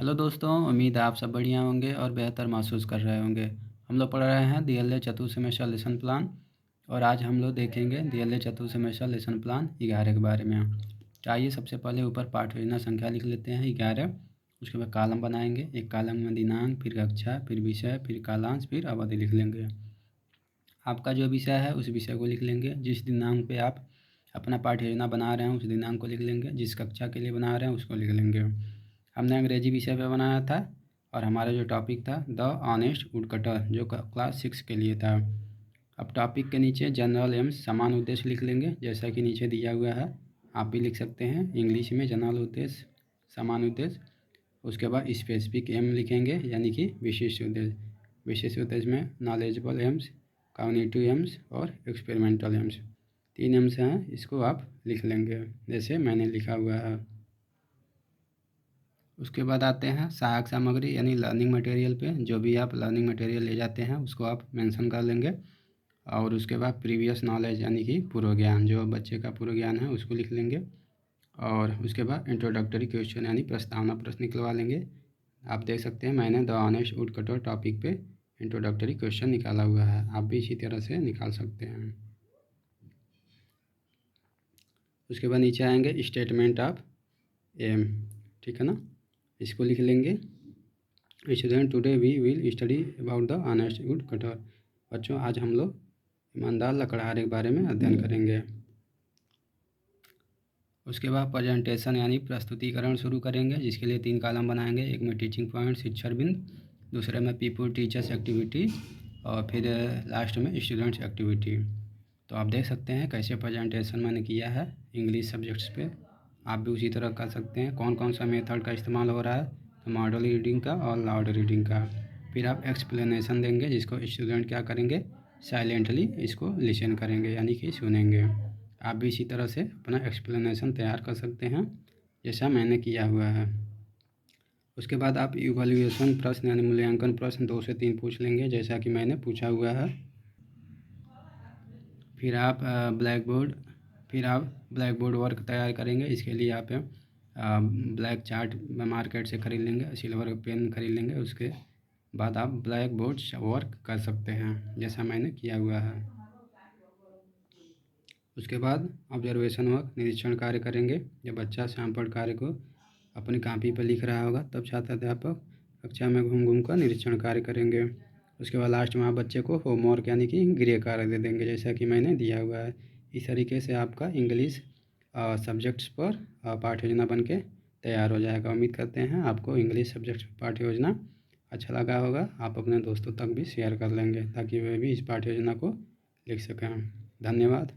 Hello दोस्तों, उम्मीद है आप सब बढ़िया होंगे और बेहतर महसूस कर रहे होंगे। हम लोग पढ़ रहे हैं DLA चतुर्थ सेमेस्टर लेसन प्लान और आज हम लोग देखेंगे DLA चतुर्थ सेमेस्टर लेसन प्लान 11 के बारे में। तो आइए सबसे पहले ऊपर पाठ योजना संख्या लिख लेते हैं 11। उसके बाद कॉलम बनाएंगे, एक कॉलम में दिनांक, फिर कक्षा, फिर विषय, फिर कालांश, फिर अवधि लिख लेंगे। आपका जो विषय है उस विषय को लिख लेंगे। जिस दिनांक पे आप अपना पाठ्य योजना बना रहे हैं उस दिनांक को लिख लेंगे। जिस कक्षा के लिए बना रहे हैं उसको लिख लेंगे। हमने अंग्रेजी विषय पे बनाया था और हमारा जो टॉपिक था द ऑनेस्ट वुड कटर, जो क्लास 6 के लिए था। अब टॉपिक के नीचे जनरल एम्स समान उद्देश्य लिख लेंगे, जैसा कि नीचे दिया हुआ है। आप भी लिख सकते हैं इंग्लिश में जनरल उद्देश्य, समान उद्देश्य। उसके बाद स्पेसिफिक एम लिखेंगे, यानी कि विशिष्ट उद्देश्य। विशिष्ट उद्देश्य में नॉलेजेबल एम्स, कॉग्निटिव एम्स और एक्सपेरिमेंटल एम्स, 3 एम्स हैं। इसको आप लिख लेंगे जैसे मैंने लिखा हुआ है। उसके बाद आते हैं सहायक सामग्री यानी लर्निंग मटेरियल पे। जो भी आप लर्निंग मटेरियल ले जाते हैं उसको आप मेंशन कर लेंगे। और उसके बाद प्रीवियस नॉलेज यानी कि पूर्व ज्ञान, जो बच्चे का पूर्व ज्ञान है उसको लिख लेंगे। और उसके बाद इंट्रोडक्टरी क्वेश्चन यानी प्रस्तावना प्रश्न निकलवा लेंगे। आप देख सकते हैं मैंने the honest would cutter topic पे इंट्रोडक्टरी क्वेश्चन निकाला हुआ है, आप भी इसी तरह से निकाल सकते हैं। उसके बाद नीचे आएंगे स्टेटमेंट ऑफ एम, ठीक है ना, इसको लिख लेंगे। Student today we will study about the honest woodcutter. बच्चों आज हम लोग ईमानदार लकड़हारे के बारे में अध्ययन करेंगे। उसके बाद प्रेजेंटेशन यानी प्रस्तुतिकरण शुरू करेंगे, जिसके लिए 3 कॉलम बनाएंगे। एक में टीचिंग पॉइंट शिक्षण बिंद, दूसरे में पीपल टीचर्स एक्टिविटी और फिर लास्ट में स्टूडेंट्स एक्टिविटी। तो आप देख सकते हैं कैसे प्रेजेंटेशन मैंने किया है इंग्लिश सब्जेक्ट्स पे। आप भी उसी तरह कर सकते हैं। कौन कौन सा मेथड का इस्तेमाल हो रहा है, तो मॉडल रीडिंग का और लाउड रीडिंग का। फिर आप एक्सप्लेनेशन देंगे, जिसको स्टूडेंट क्या करेंगे, साइलेंटली इसको लिसन करेंगे यानी कि सुनेंगे। आप भी इसी तरह से अपना एक्सप्लेनेशन तैयार कर सकते हैं जैसा मैंने किया हुआ है। उसके बाद आप इवैल्यूएशन प्रश्न यानी मूल्यांकन प्रश्न 2 से 3 पूछ लेंगे, जैसा कि मैंने पूछा हुआ है। फिर आप ब्लैक बोर्ड वर्क तैयार करेंगे। इसके लिए आप ब्लैक चार्ट मार्केट से ख़रीद लेंगे, सिल्वर पेन खरीद लेंगे। उसके बाद आप ब्लैक बोर्ड वर्क कर सकते हैं जैसा मैंने किया हुआ है। उसके बाद ऑब्जर्वेशन वर्क निरीक्षण कार्य करेंगे। जब बच्चा सैंपल कार्य को अपनी कॉपी पर लिख रहा होगा तब छात्र अध्यापक कक्षा में घूम घूम कर निरीक्षण कार्य करेंगे। उसके बाद लास्ट में आप बच्चे को होमवर्क यानी कि गृह कार्य दे देंगे, जैसा कि मैंने दिया हुआ है। इस तरीके से आपका इंग्लिश सब्जेक्ट्स पर पाठ्य योजना बन के तैयार हो जाएगा। उम्मीद करते हैं आपको इंग्लिश सब्जेक्ट पाठ्य योजना अच्छा लगा होगा। आप अपने दोस्तों तक भी शेयर कर लेंगे ताकि वे भी इस पाठ्य योजना को लिख सकें। धन्यवाद।